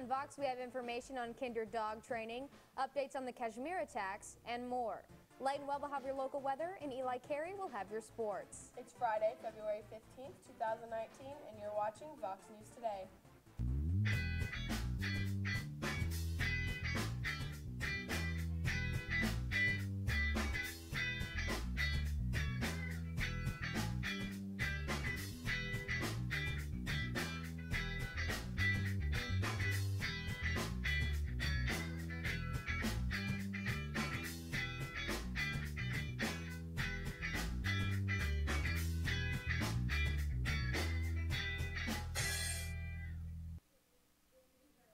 on VOX, we have information on kinder dog training, updates on the Kashmir attacks, and more. Layton Webb will have your local weather, and Eli Carey will have your sports. It's Friday, February 15th, 2019, and you're watching VOX News Today.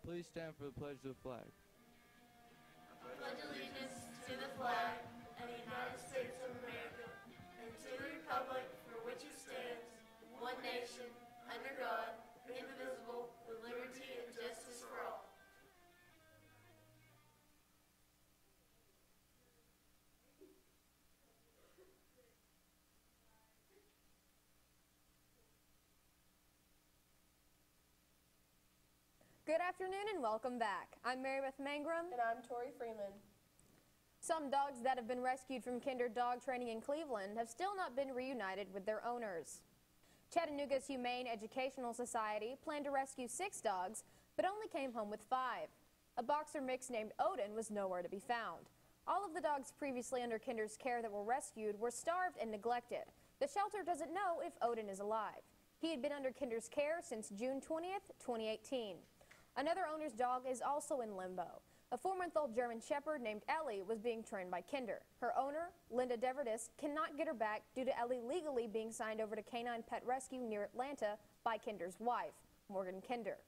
Please stand for the pledge of the flag. I pledge allegiance to the flag of the United States of America and to the republic for which it stands, one nation, under God, indivisible, with liberty and justice for all. Good afternoon and welcome back. I'm Mary Beth Mangrum. And I'm Tori Freeman. Some dogs that have been rescued from kinder dog training in Cleveland have still not been reunited with their owners. Chattanooga's Humane Educational Society planned to rescue 6 dogs, but only came home with 5. A boxer mix named Odin was nowhere to be found. All of the dogs previously under kinder's care that were rescued were starved and neglected. The shelter doesn't know if Odin is alive. He had been under kinder's care since June 20th, 2018. Another owner's dog is also in limbo. A 4-month-old German Shepherd named Ellie was being trained by Kinder. Her owner, Linda Deverdis, cannot get her back due to Ellie legally being signed over to Canine Pet Rescue near Atlanta by Kinder's wife, Morgan Kinder.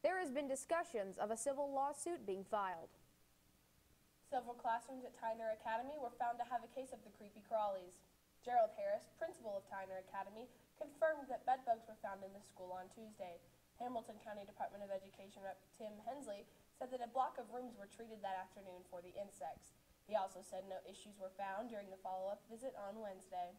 There has been discussions of a civil lawsuit being filed. Several classrooms at Tyner Academy were found to have a case of the creepy crawlies. Gerald Harris, principal of Tyner Academy, confirmed that bed bugs were found in the school on Tuesday. Hamilton County Department of Education Rep. Tim Hensley said that a block of rooms were treated that afternoon for the insects. He also said no issues were found during the follow-up visit on Wednesday.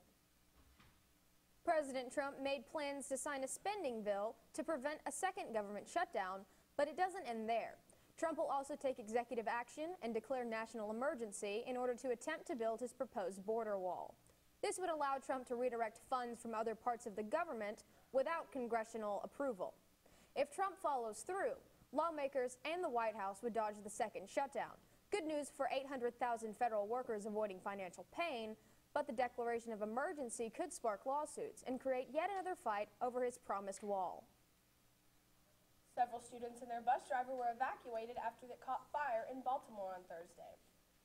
President Trump made plans to sign a spending bill to prevent a second government shutdown, but it doesn't end there. Trump will also take executive action and declare national emergency in order to attempt to build his proposed border wall. This would allow Trump to redirect funds from other parts of the government without congressional approval. If Trump follows through, lawmakers and the White House would dodge the second shutdown. Good news for 800,000 federal workers avoiding financial pain, but the declaration of emergency could spark lawsuits and create yet another fight over his promised wall. Several students and their bus driver were evacuated after it caught fire in Baltimore on Thursday.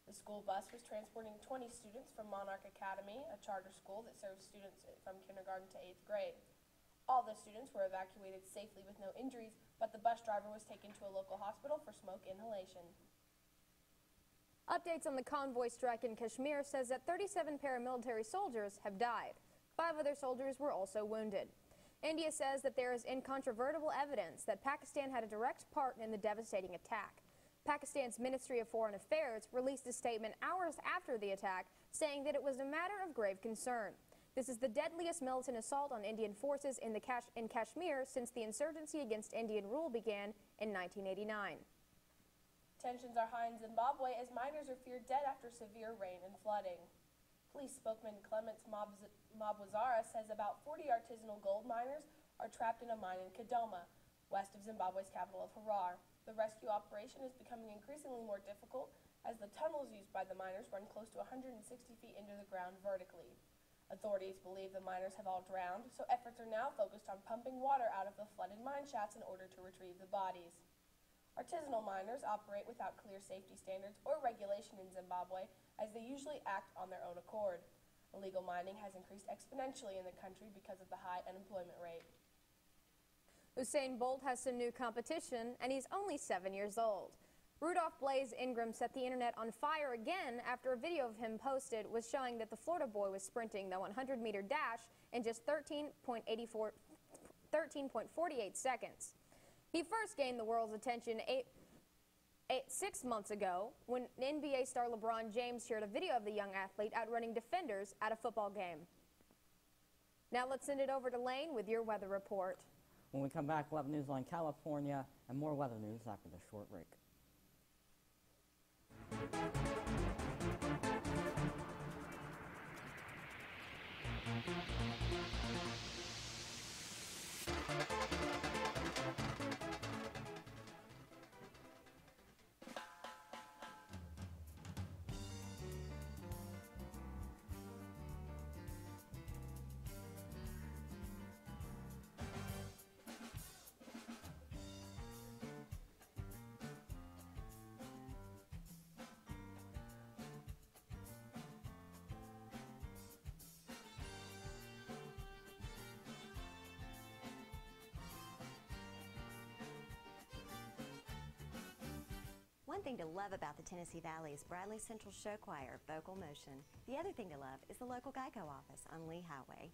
The school bus was transporting 20 students from Monarch Academy, a charter school that serves students from kindergarten to 8th grade. All the students were evacuated safely with no injuries, but the bus driver was taken to a local hospital for smoke inhalation. Updates on the convoy strike in Kashmir says that 37 paramilitary soldiers have died. 5 other soldiers were also wounded. India says that there is incontrovertible evidence that Pakistan had a direct part in the devastating attack. Pakistan's Ministry of Foreign Affairs released a statement hours after the attack saying that it was a matter of grave concern. This is the deadliest militant assault on Indian forces in Kashmir since the insurgency against Indian rule began in 1989. Tensions are high in Zimbabwe as miners are feared dead after severe rain and flooding. Police spokesman Clements Mabwazara says about 40 artisanal gold miners are trapped in a mine in Kidoma, west of Zimbabwe's capital of Harare. The rescue operation is becoming increasingly more difficult as the tunnels used by the miners run close to 160 feet into the ground vertically. Authorities believe the miners have all drowned, so efforts are now focused on pumping water out of the flooded mine shafts in order to retrieve the bodies. Artisanal miners operate without clear safety standards or regulation in Zimbabwe, as they usually act on their own accord. Illegal mining has increased exponentially in the country because of the high unemployment rate. Usain Bolt has some new competition, and he's only 7 years old. Rudolph Blaze Ingram set the internet on fire again after a video of him posted was showing that the Florida boy was sprinting the 100-meter dash in just 13.48 seconds. He first gained the world's attention 6 months ago when NBA star LeBron James shared a video of the young athlete outrunning defenders at a football game. Now let's send it over to Lane with your weather report. When we come back, we'll have news on California and more weather news after this short break. One thing to love about the Tennessee Valley is Bradley Central Show Choir, vocal motion. The other thing to love is the local Geico office on Lee Highway.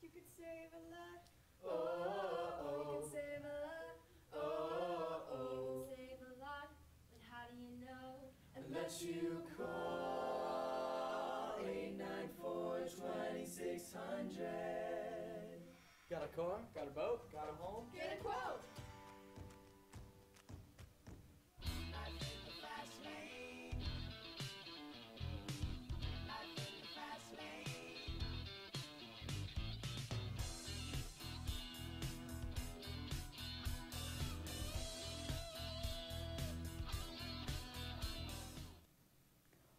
You could save a lot. Oh, you can save a lot. Oh, you can save a lot. But how do you know? Unless you call 894-2600. Got a car? Got a boat? Got a home? Get a quote.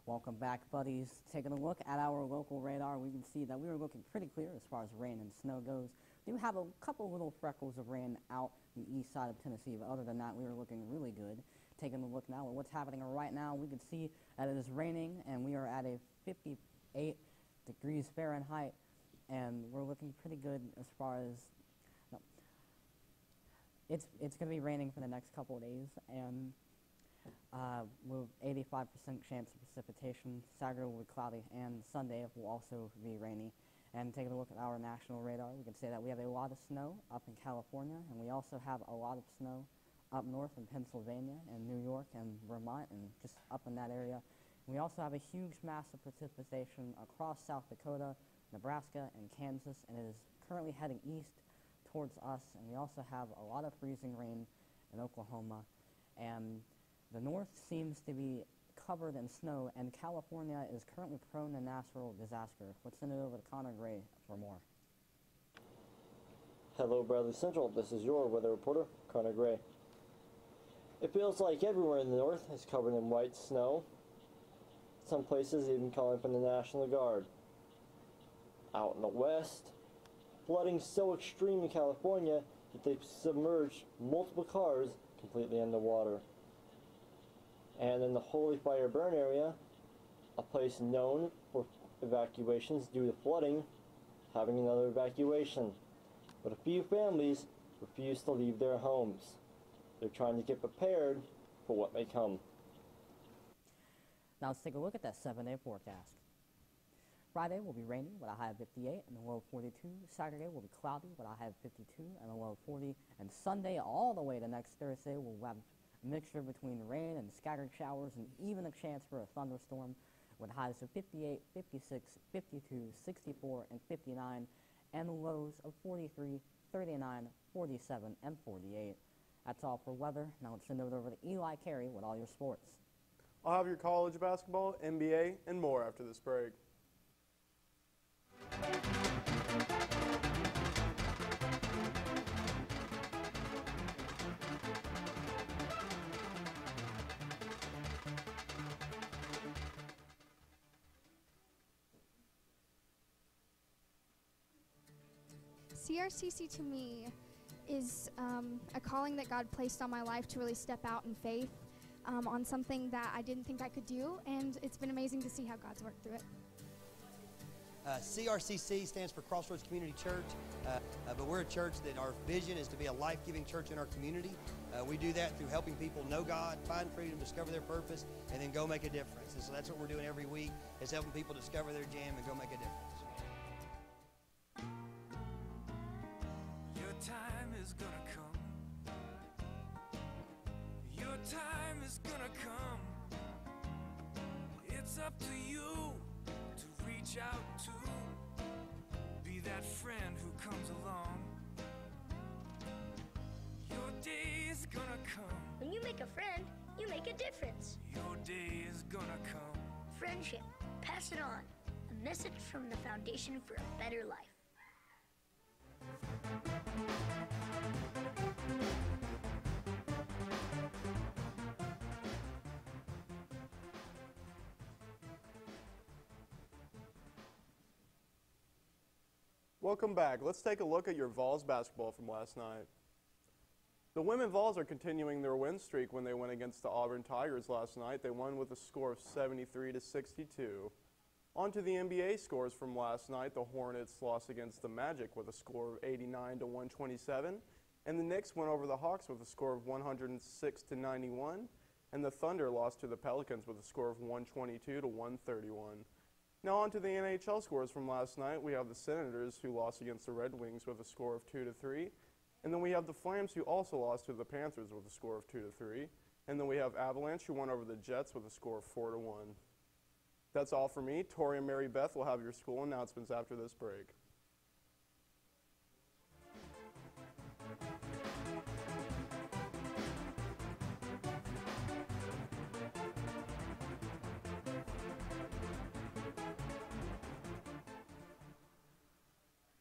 Welcome back, buddies. Taking a look at our local radar, we can see that we are looking pretty clear as far as rain and snow goes. We do have a couple little freckles of rain out the east side of Tennessee, but other than that, we are looking really good. Taking a look now at what's happening right now, we can see that it is raining, and we are at a 58 degrees Fahrenheit, and we're looking pretty good as far as, no, it's going to be raining for the next couple of days, and with 85% chance of precipitation. Saturday will be cloudy, and Sunday will also be rainy. And taking a look at our national radar, we can say that we have a lot of snow up in California, and we also have a lot of snow up north in Pennsylvania and New York and Vermont and just up in that area. We also have a huge mass of precipitation across South Dakota, Nebraska, and Kansas, and it is currently heading east towards us. And we also have a lot of freezing rain in Oklahoma. And the north seems to be covered in snow, and California is currently prone to natural disaster. Let's send it over to Connor Gray for more. Hello, Bradley Central. This is your weather reporter, Connor Gray. It feels like everywhere in the north is covered in white snow. Some places even calling for the National Guard. Out in the west, flooding so extreme in California that they've submerged multiple cars completely underwater. And in the Holy Fire Burn area, a place known for evacuations due to flooding, having another evacuation. But a few families refuse to leave their homes. They're trying to get prepared for what may come. Now let's take a look at that 7-day forecast. Friday will be rainy with a high of 58 and a low of 42. Saturday will be cloudy with a high of 52 and a low of 40. And Sunday all the way to next Thursday will have mixture between rain and scattered showers and even a chance for a thunderstorm with highs of 58, 56, 52, 64, and 59, and lows of 43, 39, 47, and 48. That's all for weather. Now let's send it over to Eli Carey with all your sports. I'll have your college basketball, NBA, and more after this break. CRCC to me is a calling that God placed on my life to really step out in faith on something that I didn't think I could do, and it's been amazing to see how God's worked through it. CRCC stands for Crossroads Community Church, but we're a church that our vision is to be a life-giving church in our community. We do that through helping people know God, find freedom, discover their purpose, and then go make a difference. And so that's what we're doing every week, is helping people discover their jam and go make a difference. Your time is gonna come. Your time is gonna come. It's up to you to reach out to, be that friend who comes along. Your day is gonna come. When you make a friend, you make a difference. Your day is gonna come. Friendship. Pass it on. A message from the Foundation for a Better Life. Welcome back. Let's take a look at your Vols basketball from last night. The women Vols are continuing their win streak when they went against the Auburn Tigers last night. They won with a score of 73-62. On to the NBA scores from last night. The Hornets lost against the Magic with a score of 89-127. And the Knicks went over the Hawks with a score of 106-91. And the Thunder lost to the Pelicans with a score of 122-131. Now on to the NHL scores from last night. We have the Senators, who lost against the Red Wings with a score of 2-3. And then we have the Flames, who also lost to the Panthers with a score of 2-3. And then we have Avalanche, who won over the Jets with a score of 4-1. That's all for me. Tori and Mary Beth will have your school announcements after this break.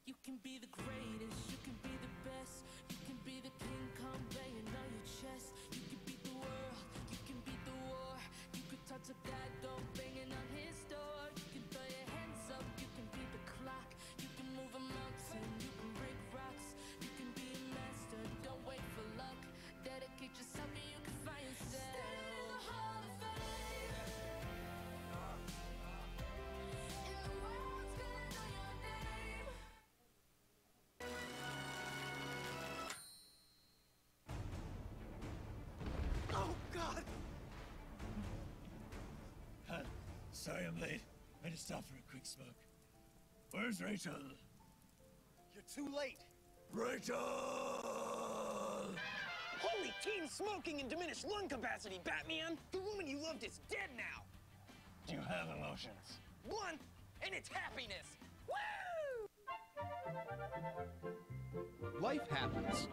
You can be the greatest, you can be the best, you can be the king, come banging on your chest. You can beat the world, you can beat the war, you could touch a bad dog banging on his door. You can throw your hands up, you can beat the clock, you can move a mountain, you can break rocks, you can be a master, don't wait for luck. Dedicate yourself and you can find yourself. Stand in the Hall of Fame, and the world's gonna know your name. Oh, God! Sorry I'm late. I just stopped for a quick smoke. Where's Rachel? You're too late. Rachel! Holy teen smoking and diminished lung capacity, Batman! The woman you loved is dead now! Do you have emotions? One, and it's happiness! Woo! Life happens.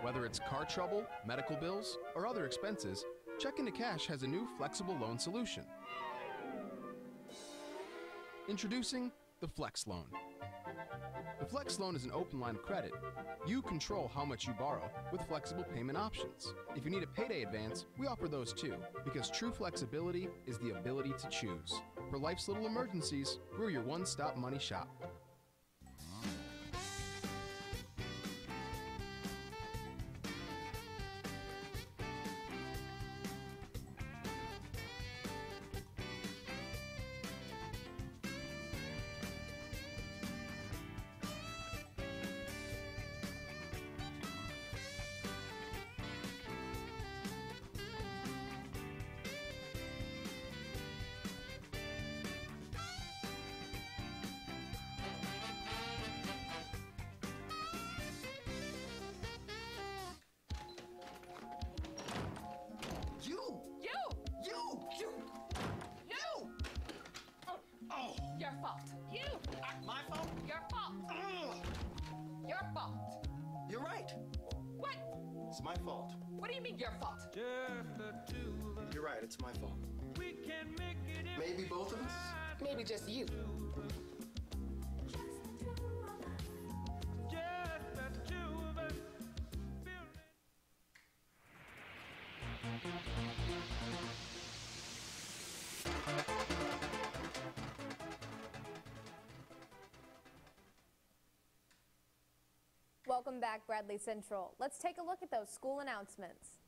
Whether it's car trouble, medical bills, or other expenses, Check Into Cash has a new flexible loan solution. Introducing the Flex Loan. The Flex Loan is an open line of credit. You control how much you borrow with flexible payment options. If you need a payday advance, we offer those too, because true flexibility is the ability to choose. For life's little emergencies, we're your one-stop money shop. Your fault. You! My fault? Your fault. Your fault. You're right. What? It's my fault. What do you mean your fault? You're right, it's my fault. Maybe both of us? Maybe just you. Welcome back, Bradley Central. Let's take a look at those school announcements.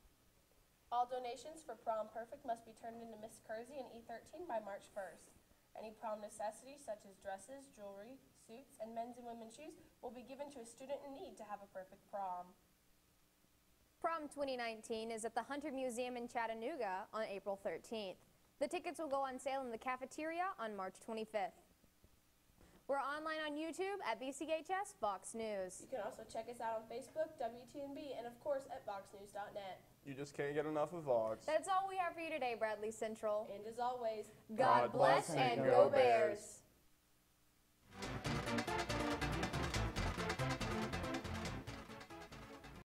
All donations for Prom Perfect must be turned into Miss Kersey and E13 by March 1st. Any prom necessities such as dresses, jewelry, suits, and men's and women's shoes will be given to a student in need to have a perfect prom. Prom 2019 is at the Hunter Museum in Chattanooga on April 13th. The tickets will go on sale in the cafeteria on March 25th. We're online on YouTube at BCHS VOX News. You can also check us out on Facebook, WTNB, and of course at VoxNews.net. You just can't get enough of Vox. That's all we have for you today, Bradley Central. And as always, God bless and go Bears.